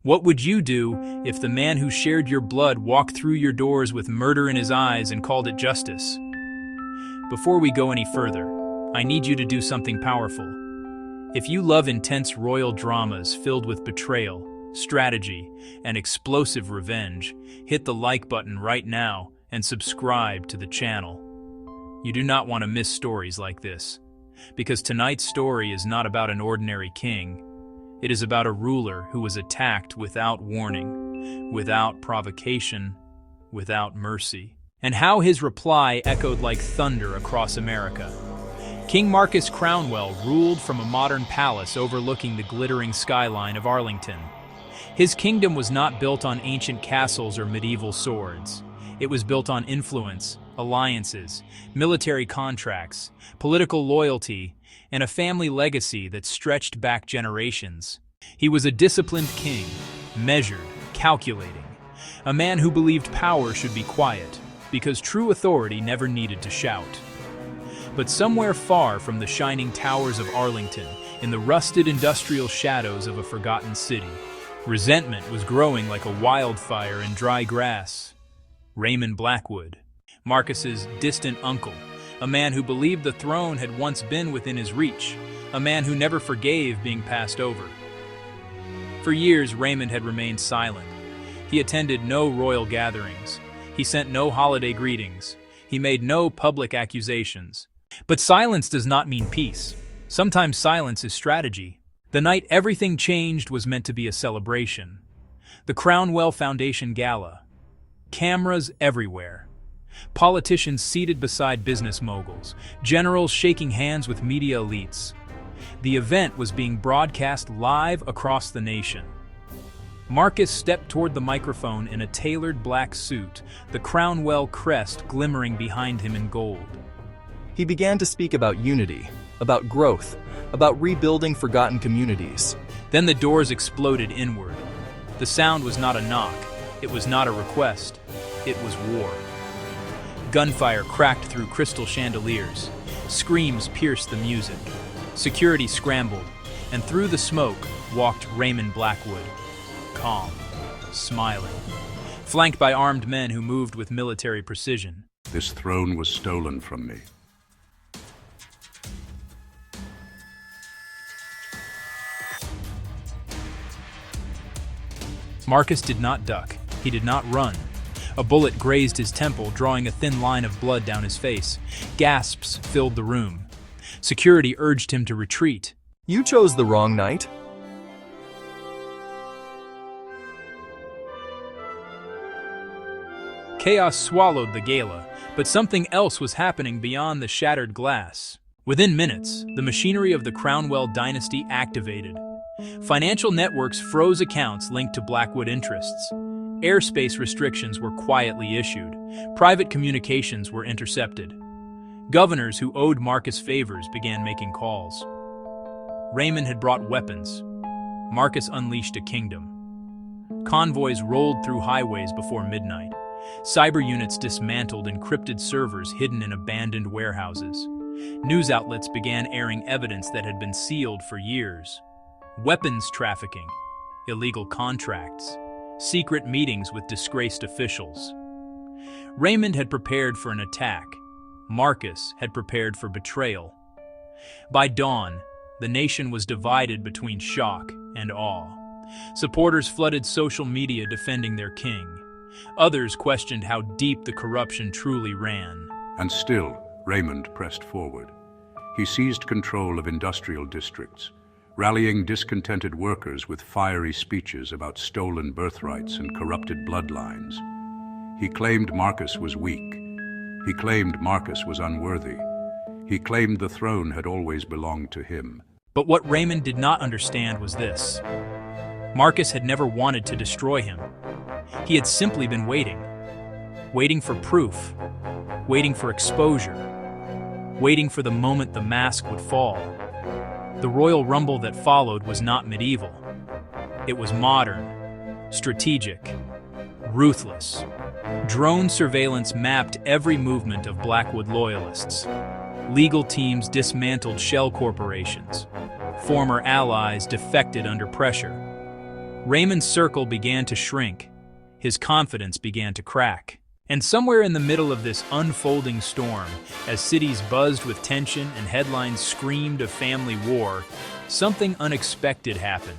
What would you do if the man who shared your blood walked through your doors with murder in his eyes and called it justice? Before we go any further, I need you to do something powerful. If you love intense royal dramas filled with betrayal, strategy, and explosive revenge, hit the like button right now and subscribe to the channel. You do not want to miss stories like this, because tonight's story is not about an ordinary king. It is about a ruler who was attacked without warning, without provocation, without mercy, and how his reply echoed like thunder across America. King Marcus Crownwell ruled from a modern palace overlooking the glittering skyline of Arlington. His kingdom was not built on ancient castles or medieval swords. It was built on influence, alliances, military contracts, political loyalty, and a family legacy that stretched back generations. He was a disciplined king, measured, calculating, a man who believed power should be quiet, because true authority never needed to shout. But somewhere far from the shining towers of Arlington, in the rusted industrial shadows of a forgotten city, resentment was growing like a wildfire in dry grass. Raymond Blackwood, Marcus's distant uncle, a man who believed the throne had once been within his reach, a man who never forgave being passed over. For years, Raymond had remained silent. He attended no royal gatherings. He sent no holiday greetings. He made no public accusations. But silence does not mean peace. Sometimes silence is strategy. The night everything changed was meant to be a celebration. The Crownwell Foundation Gala. Cameras everywhere. Politicians seated beside business moguls. Generals shaking hands with media elites. The event was being broadcast live across the nation. Marcus stepped toward the microphone in a tailored black suit, the Crownwell crest glimmering behind him in gold. He began to speak about unity, about growth, about rebuilding forgotten communities. Then the doors exploded inward. The sound was not a knock. It was not a request. It was war. Gunfire cracked through crystal chandeliers. Screams pierced the music. Security scrambled, and through the smoke walked Raymond Blackwood, calm, smiling, flanked by armed men who moved with military precision. This throne was stolen from me. Marcus did not duck. He did not run. A bullet grazed his temple, drawing a thin line of blood down his face. Gasps filled the room. Security urged him to retreat. You chose the wrong night. Chaos swallowed the gala, but something else was happening beyond the shattered glass. Within minutes, the machinery of the Crownwell dynasty activated. Financial networks froze accounts linked to Blackwood interests. Airspace restrictions were quietly issued. Private communications were intercepted. Governors who owed Marcus favors began making calls. Raymond had brought weapons. Marcus unleashed a kingdom. Convoys rolled through highways before midnight. Cyber units dismantled encrypted servers hidden in abandoned warehouses. News outlets began airing evidence that had been sealed for years. Weapons trafficking, illegal contracts, secret meetings with disgraced officials. Raymond had prepared for an attack. Marcus had prepared for betrayal. By dawn, the nation was divided between shock and awe. Supporters flooded social media defending their king. Others questioned how deep the corruption truly ran. And still, Raymond pressed forward. He seized control of industrial districts, rallying discontented workers with fiery speeches about stolen birthrights and corrupted bloodlines. He claimed Marcus was weak. He claimed Marcus was unworthy. He claimed the throne had always belonged to him. But what Raymond did not understand was this. Marcus had never wanted to destroy him. He had simply been waiting. Waiting for proof. Waiting for exposure. Waiting for the moment the mask would fall. The royal rumble that followed was not medieval. It was modern, strategic, ruthless. Drone surveillance mapped every movement of Blackwood loyalists. Legal teams dismantled shell corporations. Former allies defected under pressure. Raymond's circle began to shrink. His confidence began to crack. And somewhere in the middle of this unfolding storm, as cities buzzed with tension and headlines screamed of family war, something unexpected happened.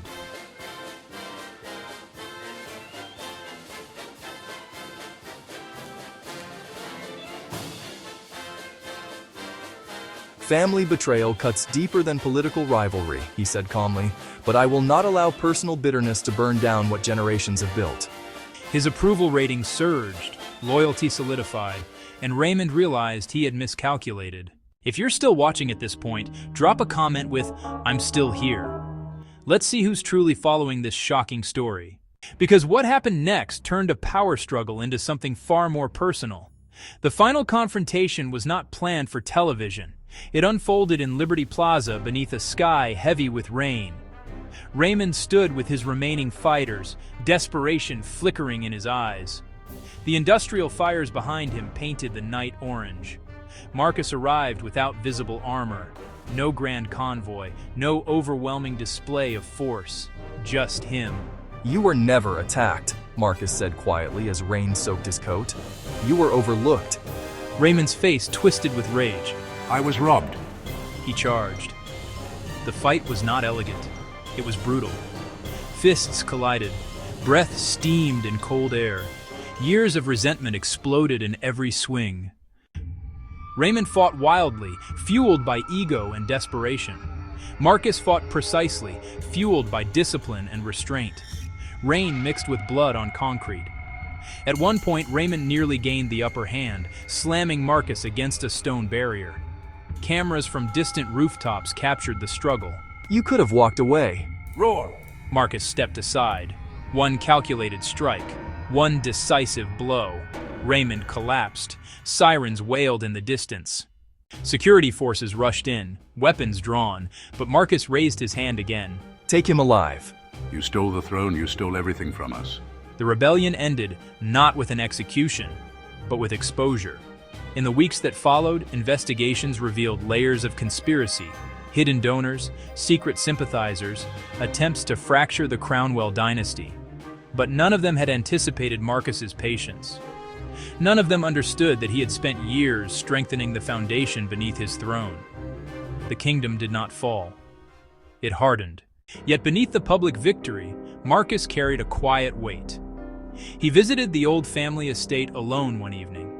Family betrayal cuts deeper than political rivalry, he said calmly, but I will not allow personal bitterness to burn down what generations have built. His approval rating surged, loyalty solidified, and Raymond realized he had miscalculated. If you're still watching at this point, drop a comment with, "I'm still here." Let's see who's truly following this shocking story. Because what happened next turned a power struggle into something far more personal. The final confrontation was not planned for television. It unfolded in Liberty Plaza beneath a sky heavy with rain. Raymond stood with his remaining fighters, desperation flickering in his eyes. The industrial fires behind him painted the night orange. Marcus arrived without visible armor. No grand convoy, no overwhelming display of force. Just him. You were never attacked, Marcus said quietly as rain soaked his coat. You were overlooked. Raymond's face twisted with rage. I was robbed. He charged. The fight was not elegant. It was brutal. Fists collided. Breath steamed in cold air. Years of resentment exploded in every swing. Raymond fought wildly, fueled by ego and desperation. Marcus fought precisely, fueled by discipline and restraint. Rain mixed with blood on concrete. At one point, Raymond nearly gained the upper hand, slamming Marcus against a stone barrier. Cameras from distant rooftops captured the struggle. You could have walked away. Roar! Marcus stepped aside. One calculated strike. One decisive blow. Raymond collapsed. Sirens wailed in the distance. Security forces rushed in, weapons drawn, but Marcus raised his hand again. Take him alive. You stole the throne, you stole everything from us. The rebellion ended not with an execution, but with exposure. In the weeks that followed, investigations revealed layers of conspiracy, hidden donors, secret sympathizers, attempts to fracture the Crownwell dynasty. But none of them had anticipated Marcus's patience. None of them understood that he had spent years strengthening the foundation beneath his throne. The kingdom did not fall. It hardened. Yet beneath the public victory, Marcus carried a quiet weight. He visited the old family estate alone one evening,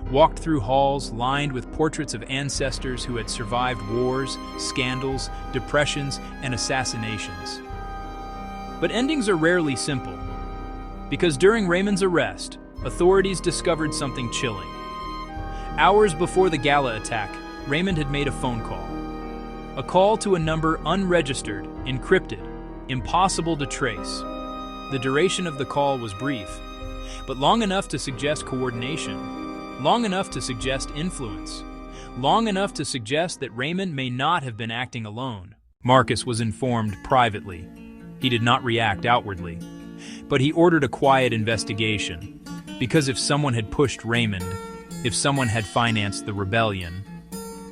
walked through halls lined with portraits of ancestors who had survived wars, scandals, depressions, and assassinations. But endings are rarely simple, because during Raymond's arrest, authorities discovered something chilling. Hours before the gala attack, Raymond had made a phone call. A call to a number unregistered, encrypted, impossible to trace. The duration of the call was brief, but long enough to suggest coordination, long enough to suggest influence, long enough to suggest that Raymond may not have been acting alone. Marcus was informed privately. He did not react outwardly, but he ordered a quiet investigation, because if someone had pushed Raymond, if someone had financed the rebellion,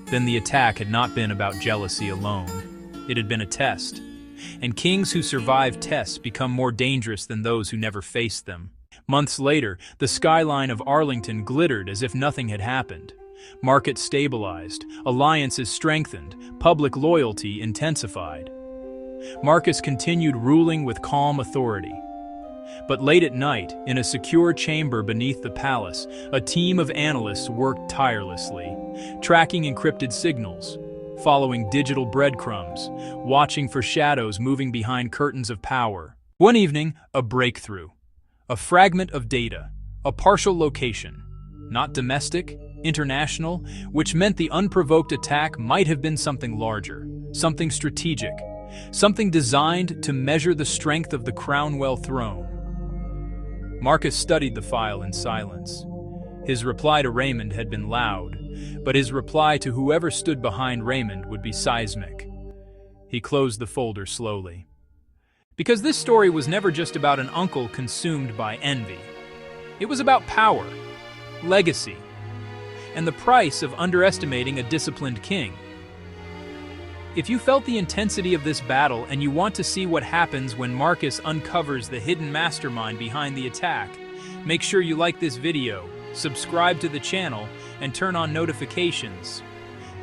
then the attack had not been about jealousy alone. It had been a test. And kings who survive tests become more dangerous than those who never face them. Months later, the skyline of Arlington glittered as if nothing had happened. Markets stabilized, alliances strengthened, public loyalty intensified. Marcus continued ruling with calm authority. But late at night, in a secure chamber beneath the palace, a team of analysts worked tirelessly, tracking encrypted signals, following digital breadcrumbs, watching for shadows moving behind curtains of power. One evening, a breakthrough. A fragment of data, a partial location. Not domestic, international, which meant the unprovoked attack might have been something larger, something strategic, something designed to measure the strength of the Crownwell throne. Marcus studied the file in silence. His reply to Raymond had been loud, but his reply to whoever stood behind Raymond would be seismic. He closed the folder slowly. Because this story was never just about an uncle consumed by envy. It was about power, legacy, and the price of underestimating a disciplined king. If you felt the intensity of this battle and you want to see what happens when Marcus uncovers the hidden mastermind behind the attack, make sure you like this video, subscribe to the channel, and turn on notifications.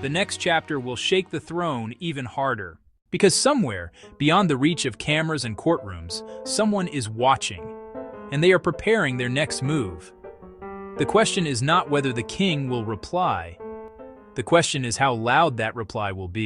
The next chapter will shake the throne even harder. Because somewhere, beyond the reach of cameras and courtrooms, someone is watching, and they are preparing their next move. The question is not whether the king will reply. The question is how loud that reply will be.